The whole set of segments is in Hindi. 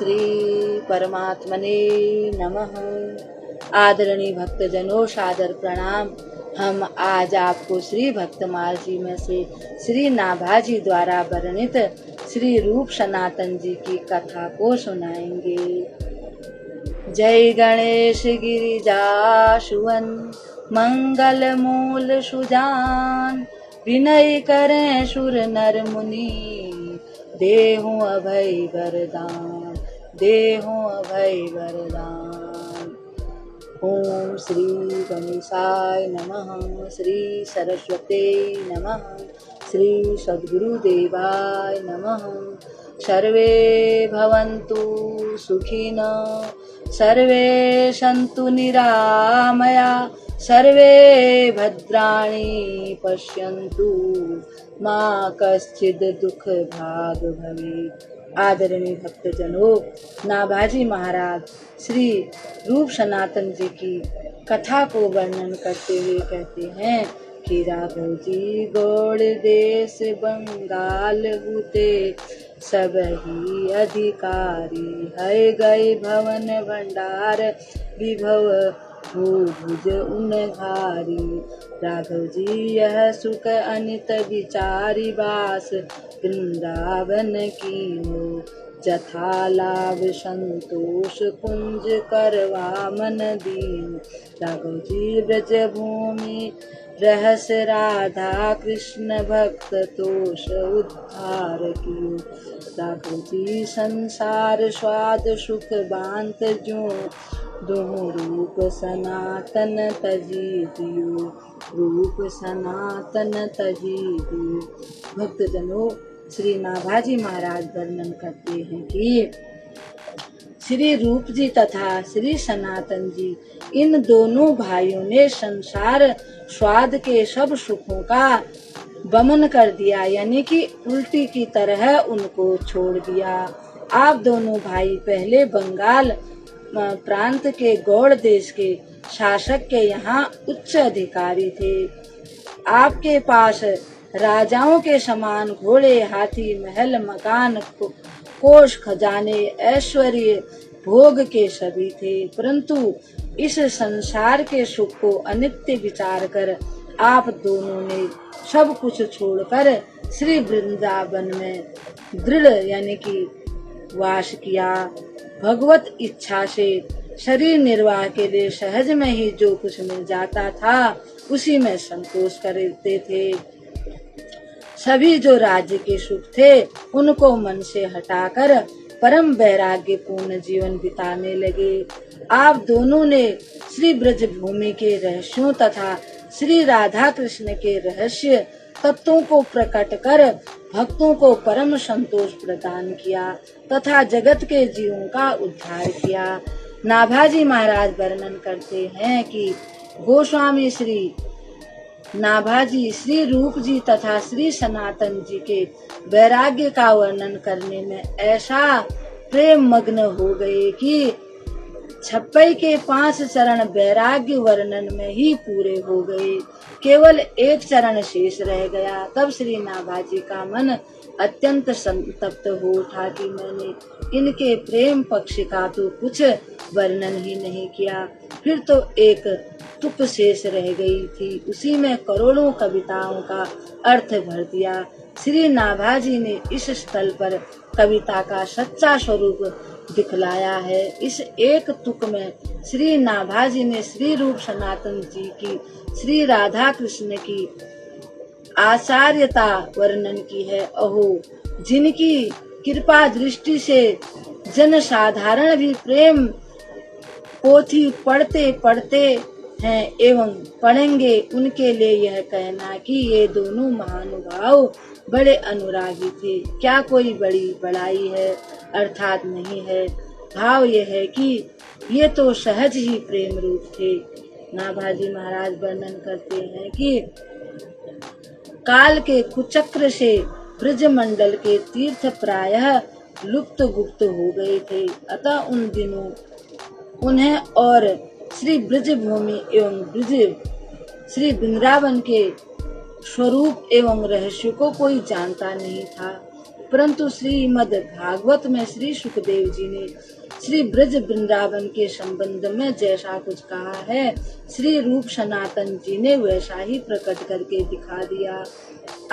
श्री परमात्मने नमः। आदरणीय भक्तजनों, सादर प्रणाम। हम आज आपको श्री भक्तमाल जी में से श्री नाभाजी द्वारा वर्णित श्री रूप सनातन जी की कथा को सुनाएंगे। जय गणेश गिरिजासुवन मंगल मूल सुजान, विनय करें सुर नर मुनि, देहु अभय वरदान, देहु अभय वरदान। ओम श्री गणेशाय नमः, श्री सरस्वते नमः, श्री सद्गुरुदेवाय नमः। सर्वे भवन्तु सुखिनः, सर्वे सन्तु निरामया, सर्वे भद्राणि पश्यन्तु, मा कश्चित् दुख भाग भवेत्। आदरणीय भक्तजनों, नाभाजी महाराज श्री रूप सनातन जी की कथा को वर्णन करते हुए कहते हैं कि राघव जी गौड़ देश बंगाल हुते, सब ही अधिकारी है गए भवन भंडार, विभव भुज उनघारी। राघव जी यह सुख अनित विचारी बास, वृंदावन कीनो जथा लाभ संतोष, कुंज करवा मन दीन। राघव जी ब्रज भूमि रहस्य, राधा कृष्ण भक्त तोष उद्धार कियो। राघव जी संसार स्वाद सुख बांत जो, दोहु रूप सनातन तजी दियो, रूप सनातन तजी दियो। भक्तजनों, श्री नाभाजी महाराज वर्णन करते हैं कि श्री रूप जी तथा श्री सनातन जी, इन दोनों भाइयों ने संसार स्वाद के सब सुखों का वमन कर दिया, यानी कि उल्टी की तरह उनको छोड़ दिया। आप दोनों भाई पहले बंगाल प्रांत के गौड़ देश के शासक के यहाँ उच्च अधिकारी थे। आपके पास राजाओं के समान घोड़े, हाथी, महल, मकान, कोष, खजाने, ऐश्वर्य, भोग के सभी थे। परंतु इस संसार के सुख को अनित्य विचार कर आप दोनों ने सब कुछ छोड़कर श्री वृंदावन में दृढ़ यानी कि वास किया। भगवत इच्छा से शरीर निर्वाह के लिए सहज में ही जो कुछ मिल जाता था उसी में संतोष करते थे। सभी जो राज्य के सुख थे उनको मन से हटाकर परम वैराग्य पूर्ण जीवन बिताने लगे। आप दोनों ने श्री ब्रज भूमि के रहस्यों तथा श्री राधा कृष्ण के रहस्य तत्वों को प्रकट कर भक्तों को परम संतोष प्रदान किया तथा जगत के जीवों का उद्धार किया। नाभाजी महाराज वर्णन करते हैं कि गोस्वामी श्री नाभाजी श्री रूप जी तथा श्री सनातन जी के वैराग्य का वर्णन करने में ऐसा प्रेम मग्न हो गए कि 56 के 5 चरण वैराग्य वर्णन में ही पूरे हो गए। केवल एक चरण शेष रह गया। तब श्री नाभाजी का मन अत्यंत संतप्त हो उठा कि मैंने इनके प्रेम पक्ष का तो कुछ वर्णन ही नहीं किया। फिर तो एक तुक शेष रह गई थी, उसी में करोड़ों कविताओं का अर्थ भर दिया। श्री नाभाजी ने इस स्थल पर कविता का सच्चा स्वरूप दिखलाया है। इस एक तुक में श्री नाभाजी ने श्री रूप सनातन जी की श्री राधा कृष्ण की आचार्यता वर्णन की है। अहो, जिनकी कृपा दृष्टि से जन साधारण भी प्रेम पोथी पढ़ते पढ़ते हैं एवं पढ़ेंगे, उनके लिए यह कहना कि ये दोनों महानुभाव बड़े अनुरागी थे, क्या कोई बड़ी बड़ाई है, अर्थात नहीं है। भाव यह है कि ये तो सहज ही प्रेम रूप थे। नाभाजी महाराज वर्णन करते हैं कि काल के कुचक्र से ब्रज मंडल के तीर्थ प्रायः लुप्त गुप्त हो गए थे, अतः उन दिनों उन्हें और श्री ब्रज भूमि एवं ब्रज श्री वृंदावन के स्वरूप एवं रहस्य को कोई जानता नहीं था। परंतु श्रीमद् भागवत में श्री सुखदेव जी ने श्री ब्रज वृंदावन के संबंध में जैसा कुछ कहा है, श्री रूप सनातन जी ने वैसा ही प्रकट करके दिखा दिया।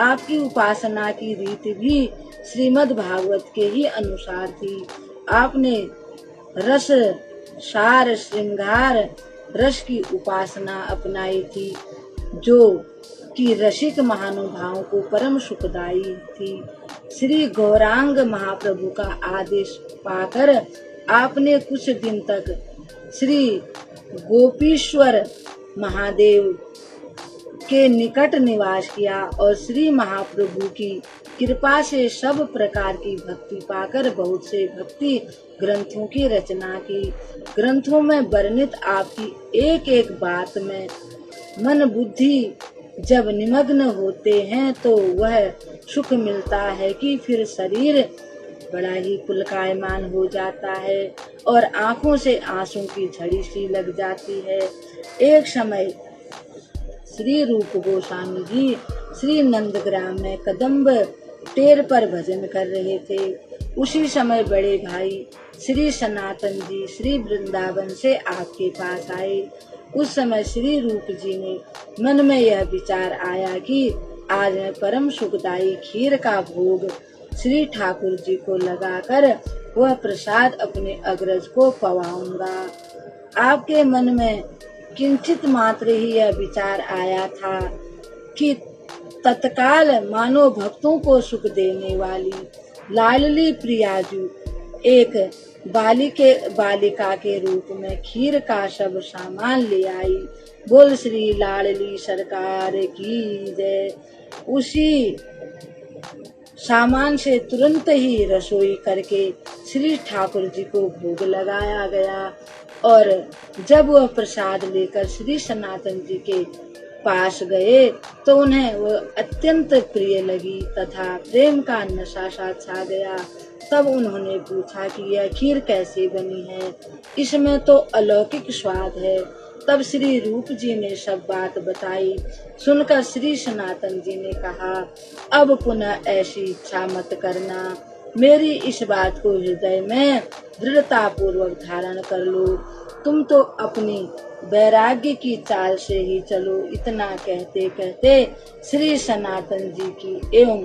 आपकी उपासना की रीति भी श्रीमद् भागवत के ही अनुसार थी। आपने रस सार श्रृंगार रस की उपासना अपनाई थी, जो कि रसिक महानुभावों को परम सुखदायी थी। श्री गौरांग महाप्रभु का आदेश पाकर आपने कुछ दिन तक श्री गोपीश्वर महादेव के निकट निवास किया और श्री महाप्रभु की कृपा से सब प्रकार की भक्ति पाकर बहुत से भक्ति ग्रंथों की रचना की। ग्रंथों में वर्णित आपकी एक एक बात में मन बुद्धि जब निमग्न होते हैं तो वह सुख मिलता है कि फिर शरीर बड़ा ही पुलकायमान हो जाता है और आंखों से आंसू की झड़ी सी लग जाती है। एक समय श्री रूप गोस्वामी जी श्री नंदग्राम में कदम्ब टेर पर भजन कर रहे थे। उसी समय बड़े भाई श्री सनातन जी श्री वृंदावन से आपके पास आए। उस समय श्री रूप जी ने मन में यह विचार आया कि आज मैं परम सुखदायी खीर का भोग श्री ठाकुर जी को लगाकर वह प्रसाद अपने अग्रज को पवाऊंगा। आपके मन में किंचित मात्र ही यह विचार आया था कि तत्काल मानो भक्तों को सुख देने वाली लाडली प्रियाजू एक बालिका के रूप में खीर का सब सामान ले आई। बोल श्री लाडली सरकार की जय। उसी सामान से तुरंत ही रसोई करके श्री ठाकुर जी को भोग लगाया गया और जब वह प्रसाद लेकर श्री सनातन जी के पास गए तो उन्हें वह अत्यंत प्रिय लगी तथा प्रेम का नशा सा छा गया। तब उन्होंने पूछा कि यह खीर कैसे बनी है, इसमें तो अलौकिक स्वाद है। तब श्री रूप जी ने सब बात बताई। सुनकर श्री सनातन जी ने कहा, अब पुनः ऐसी इच्छा मत करना, मेरी इस बात को हृदय में दृढ़ता पूर्वक धारण कर लो। तुम तो अपनी वैराग्य की चाल से ही चलो। इतना कहते कहते श्री सनातन जी की एवं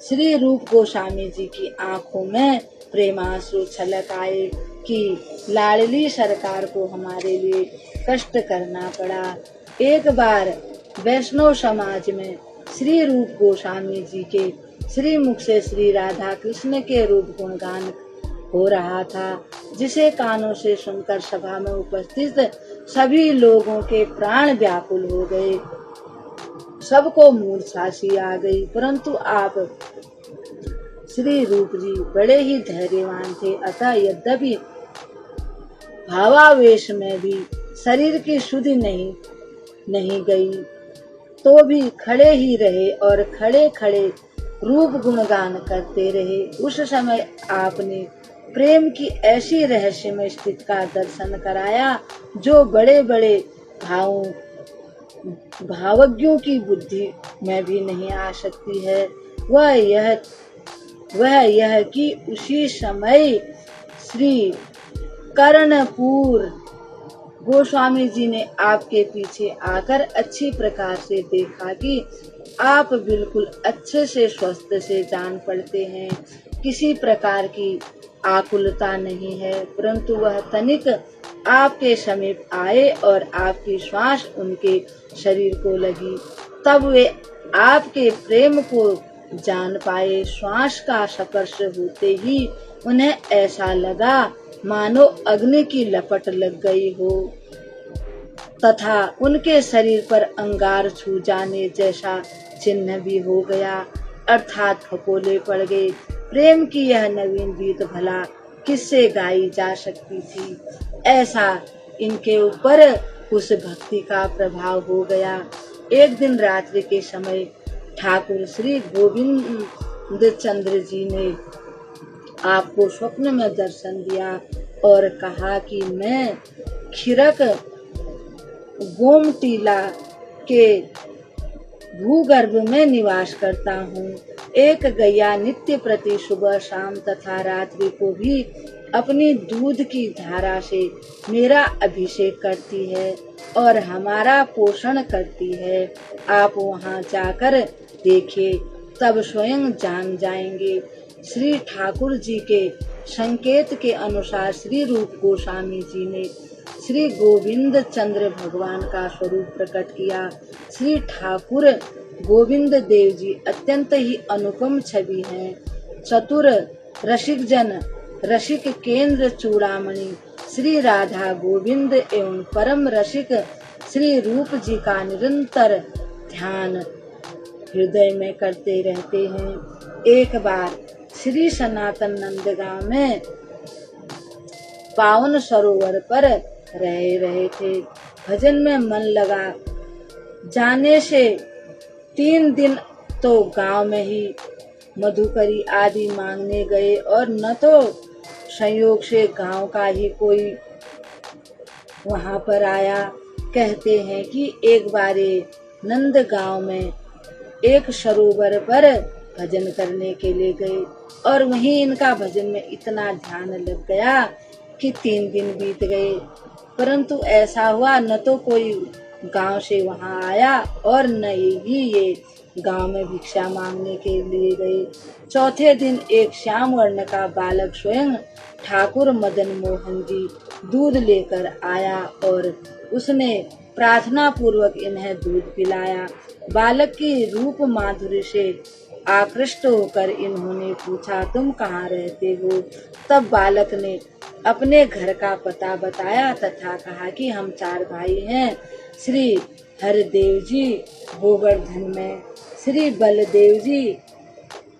श्री रूप गोस्वामी जी की आंखों में प्रेमाश्रु छलक आए कि लाडली सरकार को हमारे लिए कष्ट करना पड़ा। एक बार वैष्णव समाज में श्री रूप गोस्वामी जी के श्री मुख से श्री राधा कृष्ण के रूप गुणगान हो रहा था, जिसे कानों से सुनकर सभा में उपस्थित सभी लोगों के प्राण व्याकुल हो गए। सबको मूर्छा सी आ गई, परंतु आप श्री रूप जी बड़े ही धैर्यवान थे। अतः यद्यपि भावावेश में भी शरीर की शुद्धि नहीं गई तो भी खड़े ही रहे और खड़े खड़े रूप गुणगान करते रहे। उस समय आपने प्रेम की ऐसी रहस्यमय स्थिति का दर्शन कराया जो बड़े बड़े भावज्ञों की बुद्धि में भी नहीं आ सकती है। वह यह कि उसी समय श्री कर्णपुर गोस्वामी जी ने आपके पीछे आकर अच्छी प्रकार से देखा कि आप बिल्कुल अच्छे से स्वस्थ से जान पड़ते हैं, किसी प्रकार की आकुलता नहीं है। परंतु वह तनिक आपके समीप आए और आपकी श्वास उनके शरीर को लगी, तब वे आपके प्रेम को जान पाए। श्वास का स्पर्श होते ही उन्हें ऐसा लगा मानो अग्नि की लपट लग गई हो तथा उनके शरीर पर अंगार छू जाने जैसा चिन्ह भी हो गया, अर्थात फपोले पड़ गए। प्रेम की यह नवीन गीत भला किससे गाई जा सकती थी। ऐसा इनके ऊपर उस भक्ति का प्रभाव हो गया। एक दिन रात्रि के समय ठाकुर श्री गोविंद चंद्र जी ने आपको स्वप्न में दर्शन दिया और कहा कि मैं खिरक गोमटीला के भूगर्भ में निवास करता हूँ। एक गैया नित्य प्रति सुबह शाम तथा रात्रि को भी अपनी दूध की धारा से मेरा अभिषेक करती है और हमारा पोषण करती है। आप वहां जाकर देखिए, तब स्वयं जान जाएंगे। श्री ठाकुर जी के संकेत के अनुसार श्री रूप गोस्वामी जी ने श्री गोविंद चंद्र भगवान का स्वरूप प्रकट किया। श्री ठाकुर गोविंद देव जी अत्यंत ही अनुपम छवि हैं। चतुर रसिक जन रसिक केंद्र चूड़ामणि श्री राधा गोविंद एवं परम रसिक श्री रूप जी का निरंतर ध्यान हृदय में करते रहते हैं। एक बार श्री सनातन नंदगांव में पावन सरोवर पर रहे थे। भजन में मन लगा जाने से 3 दिन तो गांव में ही मधुकरी आदि मांगने गए और न तो संयोग से गांव का ही कोई वहां पर आया। कहते हैं कि एक बारे नंद गांव में एक सरोवर पर भजन करने के लिए गए और वहीं इनका भजन में इतना ध्यान लग गया कि 3 दिन बीत गए, परंतु ऐसा हुआ न तो कोई गांव से वहां आया और न ही ये गांव में भिक्षा मांगने के लिए गए। चौथे दिन एक श्याम वर्ण का बालक स्वयं ठाकुर मदन मोहन जी दूध लेकर आया और उसने प्रार्थना पूर्वक इन्हें दूध पिलाया। बालक की रूप माधुर्य से आकृष्ट होकर इन्होंने पूछा, तुम कहाँ रहते हो? तब बालक ने अपने घर का पता बताया तथा कहा कि हम 4 भाई हैं। श्री हरदेव जी गोवर्धन में, श्री बलदेव जी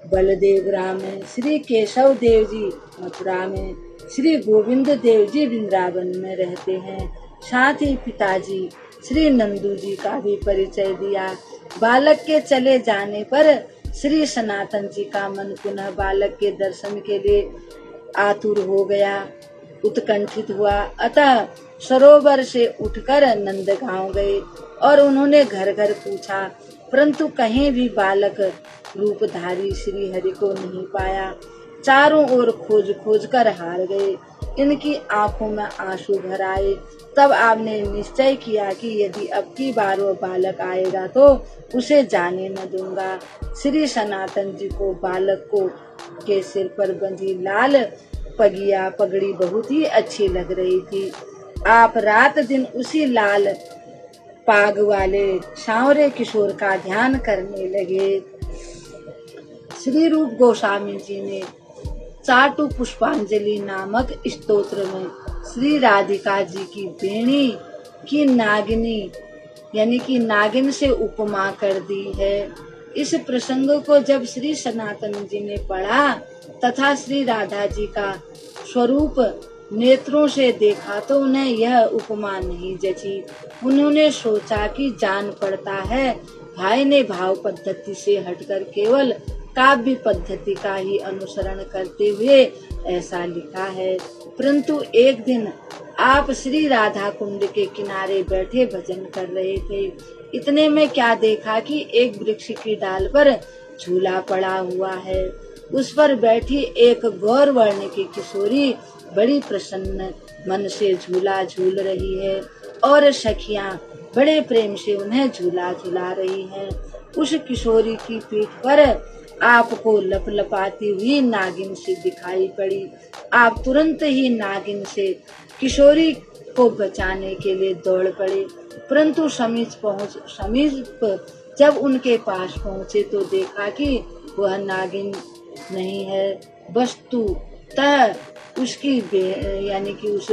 बलदेव ग्राम में, श्री केशव देव जी मथुरा में, श्री गोविंद देव जी वृंदावन में रहते हैं। साथ ही पिताजी श्री नंदू जी का भी परिचय दिया। बालक के चले जाने पर श्री सनातन जी का मन पुनः बालक के दर्शन के लिए आतुर हो गया, उत्कंठित हुआ। अतः सरोवर से उठकर नंदगांव गए और उन्होंने घर घर पूछा, परंतु कहीं भी बालक रूपधारी श्री हरि को नहीं पाया। चारों ओर खोज खोज कर हार गए। इनकी आंखों में आंसू भर आए। तब आपने निश्चय किया कि यदि अब की बार वो बालक आएगा तो उसे जाने न दूंगा। श्री सनातन जी को बालक को के सिर पर बंधी लाल पगड़ी बहुत ही अच्छी लग रही थी। आप रात दिन उसी लाल पाग वाले सांवरे किशोर का ध्यान करने लगे। श्री रूप गोस्वामी जी ने चाटु पुष्पांजलि नामक स्तोत्र में श्री राधिका जी की बेणी की नागिनी यानी कि नागिन से उपमा कर दी है। इस प्रसंग को जब श्री सनातन जी ने पढ़ा तथा श्री राधा जी का स्वरूप नेत्रों से देखा तो उन्हें यह उपमा नहीं जची। उन्होंने सोचा कि जान पड़ता है भाई ने भाव पद्धति से हटकर केवल काव्य पद्धति का ही अनुसरण करते हुए ऐसा लिखा है। परंतु एक दिन आप श्री राधा कुंड के किनारे बैठे भजन कर रहे थे। इतने में क्या देखा कि एक वृक्ष की डाल पर झूला पड़ा हुआ है। उस पर बैठी एक गौर वर्ण की किशोरी बड़ी प्रसन्न मन से झूला झूल रही है और सखियां बड़े प्रेम से उन्हें झूला झुला रही हैं। उस किशोरी की पीठ पर आपको लपलपाती हुई नागिन से दिखाई पड़ी। आप तुरंत ही नागिन से किशोरी को बचाने के लिए दौड़ पड़े, परंतु समीप जब उनके पास पहुँचे तो देखा कि वह नागिन नहीं है, वस्तुतः उसकी यानी कि उस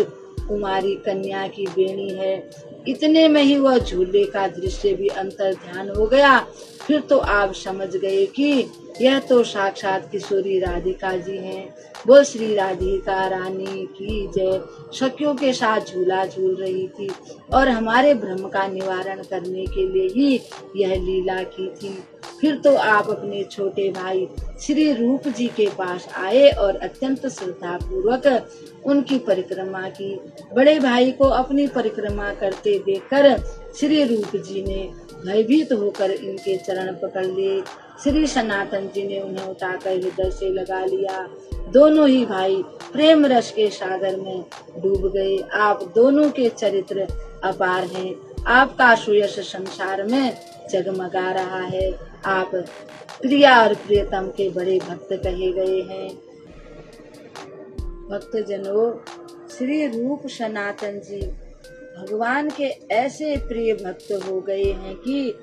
कुमारी कन्या की बेणी है। इतने में ही वह झूले का दृश्य भी अंतर ध्यान हो गया। फिर तो आप समझ गए कि यह तो साक्षात किशोरी राधिका जी हैं। वो श्री राधिका रानी की जय सखियों के साथ झूला झूल रही थी और हमारे भ्रम का निवारण करने के लिए ही यह लीला की थी। फिर तो आप अपने छोटे भाई श्री रूप जी के पास आए और अत्यंत श्रद्धा पूर्वक उनकी परिक्रमा की। बड़े भाई को अपनी परिक्रमा करते देखकर श्री रूप जी ने भयभीत होकर इनके चरण पकड़ लिए। श्री सनातन जी ने उन्हें उठाकर हृदय से लगा लिया। दोनों ही भाई प्रेम रस के सागर में डूब गए। आप दोनों के चरित्र अपार हैं। आपका सुयश संसार में जगमगा रहा है। आप प्रिया और प्रियतम के बड़े भक्त कहे गए हैं। भक्तजनों, श्री रूप सनातन जी भगवान के ऐसे प्रिय भक्त हो गए हैं कि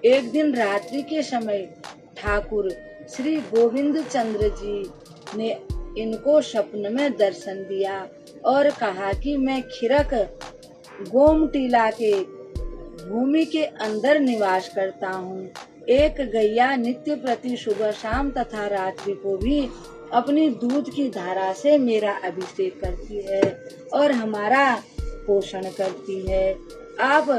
एक दिन रात्रि के समय ठाकुर श्री गोविंद चंद्र जी ने इनको स्वप्न में दर्शन दिया और कहा कि मैं खिरक गोमटीला के भूमि के अंदर निवास करता हूँ। एक गैया नित्य प्रति सुबह शाम तथा रात्रि को भी अपनी दूध की धारा से मेरा अभिषेक करती है और हमारा पोषण करती है। आप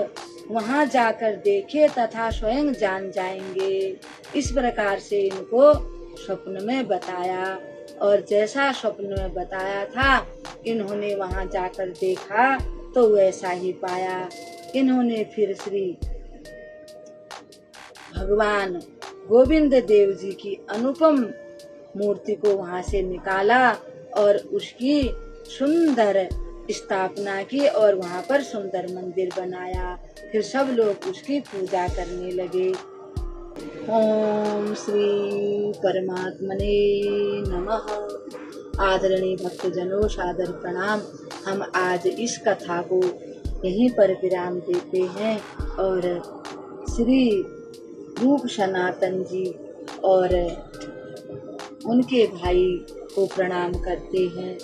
वहां जाकर देखे तथा स्वयं जान जाएंगे। इस प्रकार से इनको स्वप्न में बताया और जैसा स्वप्न में बताया था इन्होंने वहां जाकर देखा तो वैसा ही पाया। इन्होंने फिर श्री भगवान गोविंद देव जी की अनुपम मूर्ति को वहां से निकाला और उसकी सुंदर स्थापना की और वहां पर सुंदर मंदिर बनाया। फिर सब लोग उसकी पूजा करने लगे। ओम श्री परमात्मने नमः। आदरणीय भक्तजनों, सादर प्रणाम। हम आज इस कथा को यहीं पर विराम देते हैं और श्री रूप सनातन जी और उनके भाई को प्रणाम करते हैं।